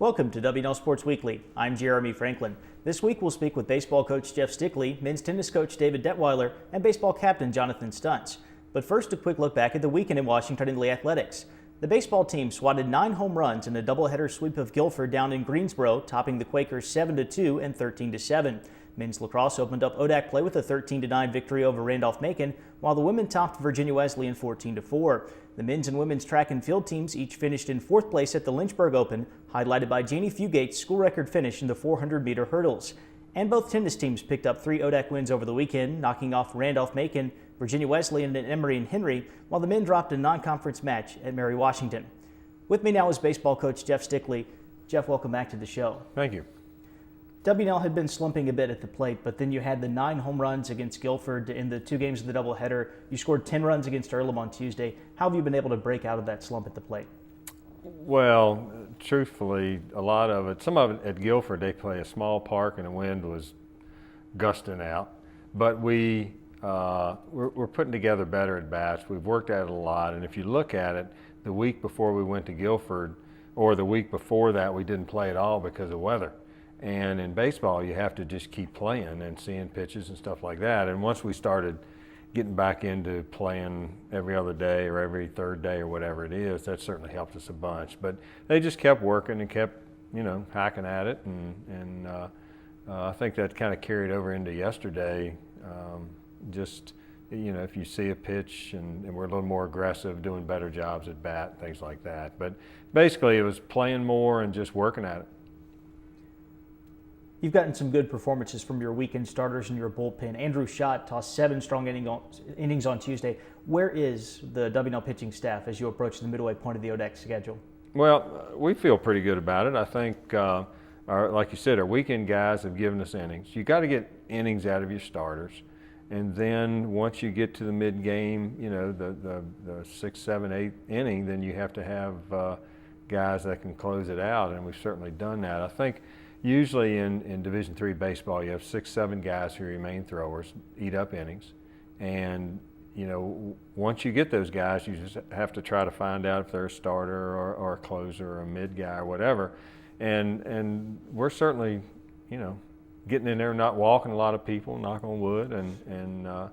Welcome to WNL Sports Weekly. I'm Jeremy Franklin. This week we'll speak with baseball coach Jeff Stickley, men's tennis coach David Detwiler, and baseball captain Jonathan Stutts. But first, a quick look back at the weekend in Washington in the athletics. The baseball team swatted 9 home runs in a doubleheader sweep of Guilford down in Greensboro, topping the Quakers 7-2 and 13-7. Men's lacrosse opened up ODAC play with a 13-9 victory over Randolph-Macon, while the women topped Virginia Wesleyan 14-4. The men's and women's track and field teams each finished in 4th place at the Lynchburg Open, highlighted by Janie Fugate's school record finish in the 400-meter hurdles. And both tennis teams picked up 3 ODAC wins over the weekend, knocking off Randolph-Macon, Virginia Wesleyan, and Emory and Henry, while the men dropped a non-conference match at Mary Washington. With me now is baseball coach Jeff Stickley. Jeff, welcome back to the show. Thank you. WNL had been slumping a bit at the plate, but then you had the 9 home runs against Guilford in the 2 games of the doubleheader. You scored 10 runs against Earlham on Tuesday. How have you been able to break out of that slump at the plate? Well, truthfully, a lot of it, some of it at Guilford, they play a small park and the wind was gusting out. But we're putting together better at bats. We've worked at it a lot, and if you look at it, the week before we went to Guilford, or the week before that, we didn't play at all because of weather. And in baseball, you have to just keep playing and seeing pitches and stuff like that. And once we started getting back into playing every other day or every third day or whatever it is, that certainly helped us a bunch. But they just kept working and kept, hacking at it. And I think that kind of carried over into yesterday. If you see a pitch and we're a little more aggressive, doing better jobs at bat, things like that. But basically, it was playing more and just working at it. You've gotten some good performances from your weekend starters and your bullpen. Andrew Schott tossed 7 strong innings on Tuesday. Where is the WNL pitching staff as you approach the midway point of the ODAC schedule? Well, we feel pretty good about it. I think, like you said, our weekend guys have given us innings. You got to get innings out of your starters. And then once you get to the mid-game, the 6th, 7th, 8th inning, then you have to have guys that can close it out, and we've certainly done that. I think usually in Division III baseball, you have 6, 7 guys who remain throwers, eat up innings. And, once you get those guys, you just have to try to find out if they're a starter or a closer or a mid guy or whatever. And we're certainly, getting in there, not walking a lot of people, knock on wood, and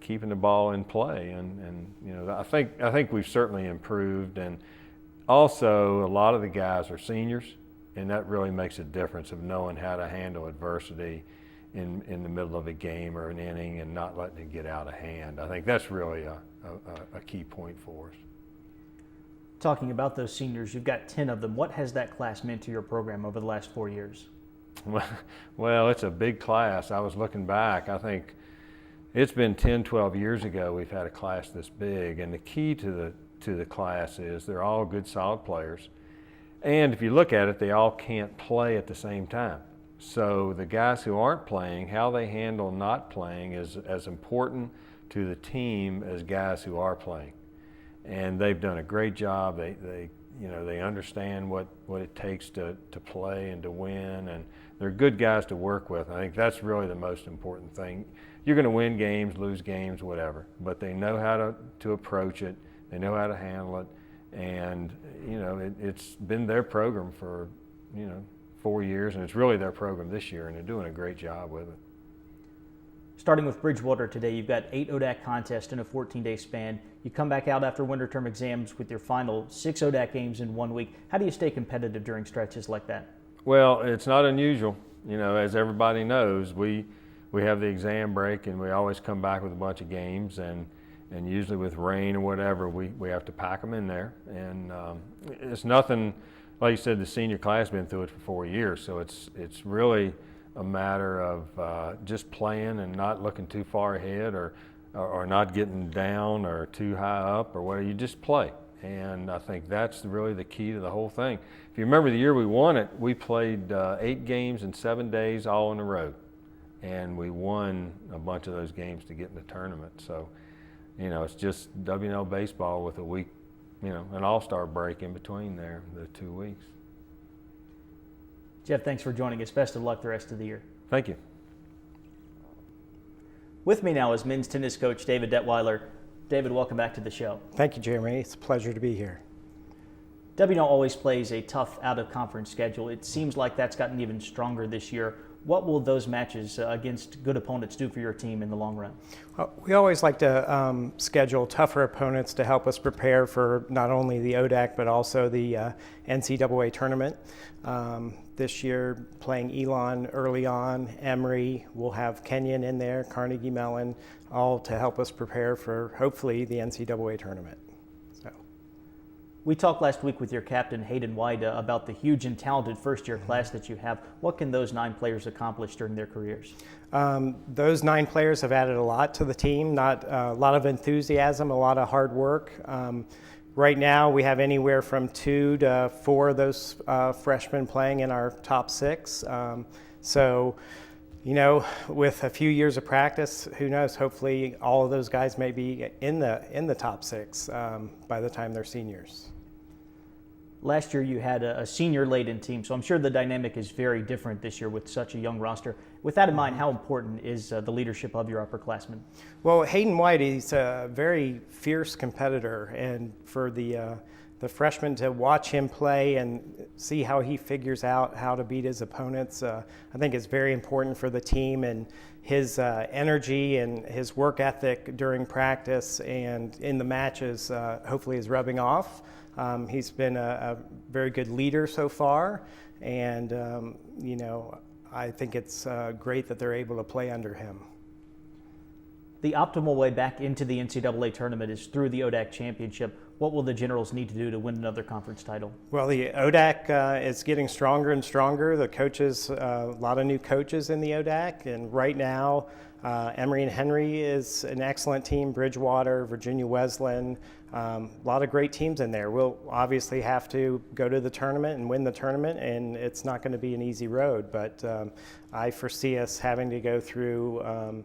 keeping the ball in play. And I think we've certainly improved. And also, a lot of the guys are seniors. And that really makes a difference of knowing how to handle adversity in the middle of a game or an inning and not letting it get out of hand. I think that's really a key point for us. Talking about those seniors, you've got 10 of them. What has that class meant to your program over the last 4 years? Well, it's a big class. I was looking back. I think it's been 10, 12 years ago we've had a class this big. And the key to the class is they're all good, solid players. And if you look at it, they all can't play at the same time. So the guys who aren't playing, how they handle not playing is as important to the team as guys who are playing. And they've done a great job. They understand what it takes to play and to win, and they're good guys to work with. I think that's really the most important thing. You're going to win games, lose games, whatever, but they know how to approach it. They know how to handle it. And, it's been their program for, 4 years, and it's really their program this year, and they're doing a great job with it. Starting with Bridgewater today, you've got 8 ODAC contests in a 14-day span. You come back out after winter term exams with your final 6 ODAC games in 1 week. How do you stay competitive during stretches like that? Well, it's not unusual. As everybody knows, we have the exam break, and we always come back with a bunch of games, and usually with rain or whatever, we have to pack them in there. And it's nothing, like you said, the senior class has been through it for 4 years, so it's really a matter of just playing and not looking too far ahead or not getting down or too high up or whatever. You just play. And I think that's really the key to the whole thing. If you remember the year we won it, we played 8 games in 7 days all on the road. And we won a bunch of those games to get in the tournament. So, it's just WNL baseball with a week, an all-star break in between there, the 2 weeks. Jeff, thanks for joining us. Best of luck the rest of the year. Thank you. With me now is men's tennis coach David Detwiler. David, welcome back to the show. Thank you, Jeremy. It's a pleasure to be here. W always plays a tough out-of-conference schedule. It seems like that's gotten even stronger this year. What will those matches against good opponents do for your team in the long run? We always like to schedule tougher opponents to help us prepare for not only the ODAC but also the NCAA tournament. This year, playing Elon early on, Emory, we'll have Kenyon in there, Carnegie Mellon, all to help us prepare for hopefully the NCAA tournament. We talked last week with your captain, Hayden White, about the huge and talented first-year class that you have. What can those 9 players accomplish during their careers? Those 9 players have added a lot to the team, not a lot of enthusiasm, a lot of hard work. Right now, we have anywhere from 2 to 4 of those freshmen playing in our top 6. You know, with a few years of practice, who knows, hopefully all of those guys may be in the top 6 by the time they're seniors. Last year you had a senior-laden team, so I'm sure the dynamic is very different this year with such a young roster. With that in mind, how important is the leadership of your upperclassmen? Well, Hayden White, he's a very fierce competitor, and for the freshmen to watch him play and see how he figures out how to beat his opponents, I think is very important for the team, and his energy and his work ethic during practice and in the matches hopefully is rubbing off. He's been a very good leader so far, and you know, I think it's great that they're able to play under him. The optimal way back into the NCAA tournament is through the ODAC championship. What will the Generals need to do to win another conference title? Well, the ODAC is getting stronger and stronger. The coaches, a lot of new coaches in the ODAC, and right now Emory and Henry is an excellent team, Bridgewater, Virginia Wesleyan, a lot of great teams in there. We'll obviously have to go to the tournament and win the tournament, and it's not going to be an easy road, but I foresee us having to go through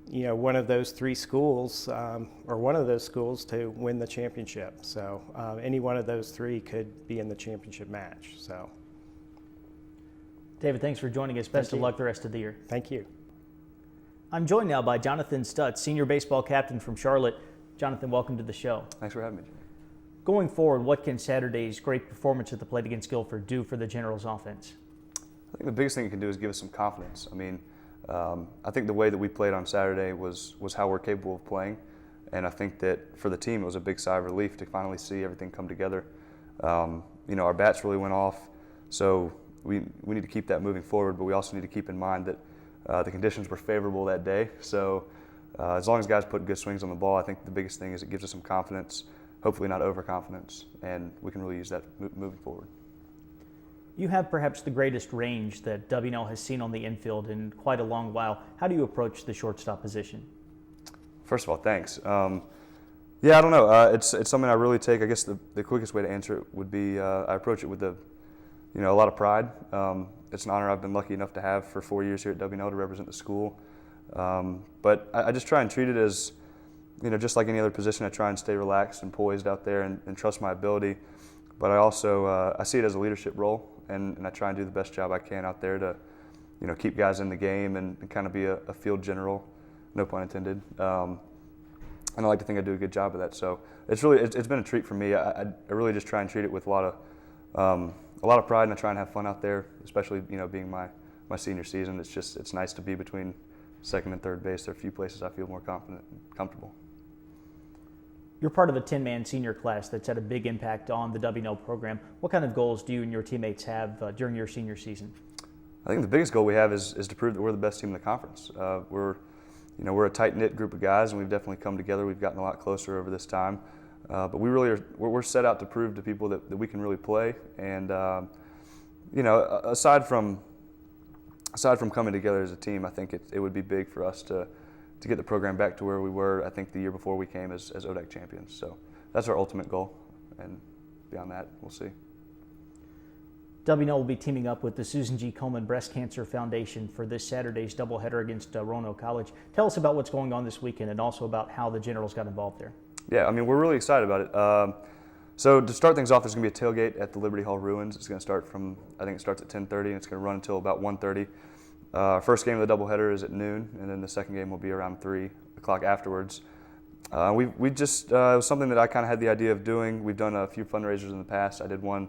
you know, one of those 3 schools or one of those schools to win the championship. So any one of those 3 could be in the championship match. So, David, thanks for joining us. Best of luck the rest of the year. Thank you. I'm joined now by Jonathan Stutts, senior baseball captain from Charlotte. Jonathan, welcome to the show. Thanks for having me. Going forward, what can Saturday's great performance at the plate against Guilford do for the Generals offense? I think the biggest thing it can do is give us some confidence. I mean, I think the way that we played on Saturday was how we're capable of playing, and I think that for the team it was a big sigh of relief to finally see everything come together. You know, our bats really went off, so we need to keep that moving forward, but we also need to keep in mind that the conditions were favorable that day. So as long as guys put good swings on the ball, I think the biggest thing is it gives us some confidence, hopefully not overconfidence, and we can really use that moving forward. You have perhaps the greatest range that WNL has seen on the infield in quite a long while. How do you approach the shortstop position? First of all, thanks. Yeah, I don't know. It's something I really take. I guess the quickest way to answer it would be I approach it with a lot of pride. It's an honor I've been lucky enough to have for 4 years here at WNL to represent the school. But I just try and treat it as, you know, just like any other position. I try and stay relaxed and poised out there and trust my ability. But I also I see it as a leadership role. And I try and do the best job I can out there to, you know, keep guys in the game and kind of be a field general, no pun intended. And I like to think I do a good job of that. So it's been a treat for me. I really just try and treat it with a lot of pride, and I try and have fun out there, especially, you know, being my senior season. It's nice to be between second and third base. There are a few places I feel more confident and comfortable. You're part of a 10-man senior class that's had a big impact on the WNL program. What kind of goals do you and your teammates have during your senior season? I think the biggest goal we have is to prove that we're the best team in the conference. We're a tight-knit group of guys, and we've definitely come together. We've gotten a lot closer over this time. But we're set out to prove to people that we can really play. And you know, aside from coming together as a team, I think it would be big for us to get the program back to where we were, I think, the year before we came as ODAC champions. So that's our ultimate goal, and beyond that, we'll see. WNL will be teaming up with the Susan G. Komen Breast Cancer Foundation for this Saturday's doubleheader against Roanoke College. Tell us about what's going on this weekend and also about how the Generals got involved there. Yeah, I mean, we're really excited about it. So to start things off, there's going to be a tailgate at the Liberty Hall Ruins. It's going to start I think it starts at 10:30, and it's going to run until about 1:30. Our first game of the doubleheader is at noon, and then the second game will be around 3 o'clock afterwards. We just, it was something that I kind of had the idea of doing. We've done a few fundraisers in the past. I did one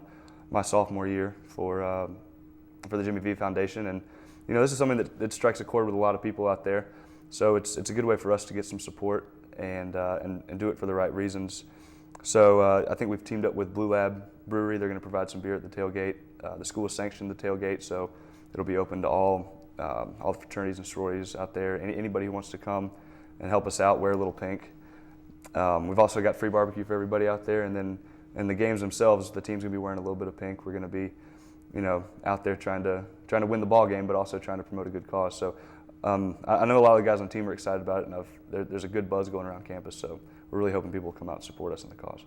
my sophomore year for the Jimmy V Foundation, and this is something that strikes a chord with a lot of people out there. So it's a good way for us to get some support and do it for the right reasons. So I think we've teamed up with Blue Lab Brewery. They're going to provide some beer at the tailgate. The school has sanctioned the tailgate, so it'll be open to all the fraternities and sororities out there. Anybody who wants to come and help us out, wear a little pink. We've also got free barbecue for everybody out there, and then in the games themselves, the team's going to be wearing a little bit of pink. We're going to be, out there trying to win the ball game, but also trying to promote a good cause. So I know a lot of the guys on the team are excited about it, and there's a good buzz going around campus. So we're really hoping people will come out and support us in the cause.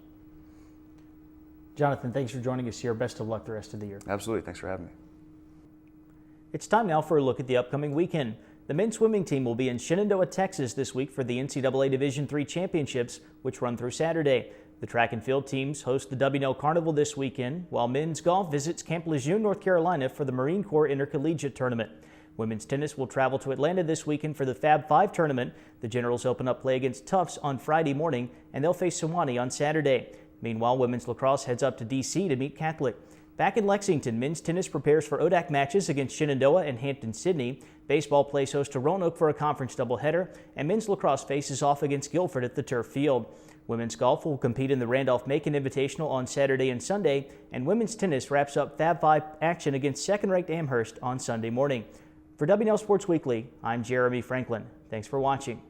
Jonathan, thanks for joining us here. Best of luck the rest of the year. Absolutely. Thanks for having me. It's time now for a look at the upcoming weekend. The men's swimming team will be in Shenandoah, Texas this week for the NCAA Division III Championships, which run through Saturday. The track and field teams host the W&L Carnival this weekend, while men's golf visits Camp Lejeune, North Carolina for the Marine Corps Intercollegiate Tournament. Women's tennis will travel to Atlanta this weekend for the Fab 5 tournament. The Generals open up play against Tufts on Friday morning, and they'll face Sewanee on Saturday. Meanwhile, women's lacrosse heads up to D.C. to meet Catholic. Back in Lexington, men's tennis prepares for ODAC matches against Shenandoah and Hampton-Sydney. Baseball plays host to Roanoke for a conference doubleheader, and men's lacrosse faces off against Guilford at the turf field. Women's golf will compete in the Randolph-Macon Invitational on Saturday and Sunday, and women's tennis wraps up Fab 5 action against second-ranked Amherst on Sunday morning. For W&L Sports Weekly, I'm Jeremy Franklin. Thanks for watching.